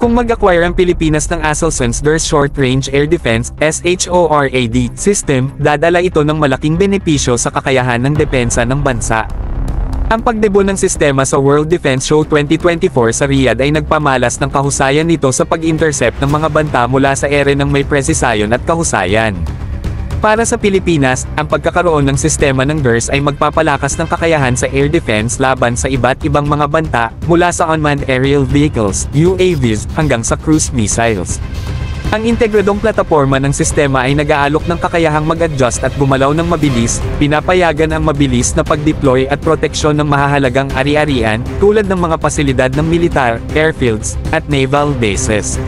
Kung mag-acquire ang Pilipinas ng Aselsan's DIRS Short Range Air Defense (SHORAD) system, dadala ito ng malaking benepisyo sa kakayahan ng depensa ng bansa. Ang pagdebut ng sistema sa World Defense Show 2024 sa Riyadh ay nagpamalas ng kahusayan nito sa pag-intercept ng mga banta mula sa ere ng may presisayon at kahusayan. Para sa Pilipinas, ang pagkakaroon ng sistema ng DIRS ay magpapalakas ng kakayahan sa air defense laban sa iba't ibang mga banta, mula sa unmanned aerial vehicles, UAVs, hanggang sa cruise missiles. Ang integradong plataporma ng sistema ay nag-aalok ng kakayahang mag-adjust at gumalaw ng mabilis, pinapayagan ang mabilis na pag-deploy at proteksyon ng mahahalagang ari-arian, tulad ng mga pasilidad ng militar, airfields, at naval bases.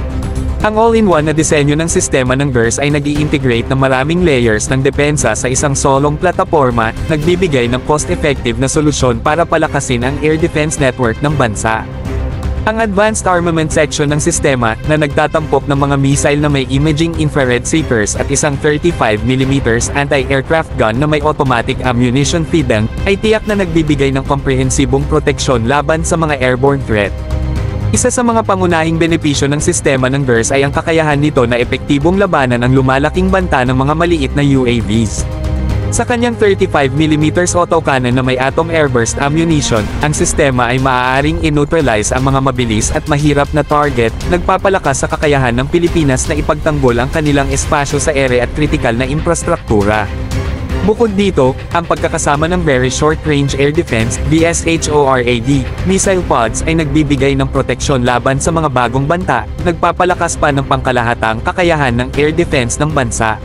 Ang all-in-one na disenyo ng sistema ng DIRS ay nag-i-integrate ng maraming layers ng depensa sa isang solong plataporma, nagbibigay ng cost-effective na solusyon para palakasin ang air defense network ng bansa. Ang Advanced Armament Section ng sistema, na nagtatampok ng mga missile na may imaging infrared seekers at isang 35mm anti-aircraft gun na may automatic ammunition feeding, ay tiyak na nagbibigay ng komprehensibong proteksyon laban sa mga airborne threat. Isa sa mga pangunahing benepisyo ng sistema ng DIRS ay ang kakayahan nito na epektibong labanan ang lumalaking banta ng mga maliit na UAVs. Sa kanyang 35mm autocannon na may atom airburst ammunition, ang sistema ay maaaring i-neutralize ang mga mabilis at mahirap na target, nagpapalakas sa kakayahan ng Pilipinas na ipagtanggol ang kanilang espasyo sa ere at kritikal na infrastruktura. Bukod dito, ang pagkakasama ng Very Short Range Air Defense (VSHORAD) missile pods ay nagbibigay ng proteksyon laban sa mga bagong banta, nagpapalakas pa ng pangkalahatang kakayahan ng air defense ng bansa.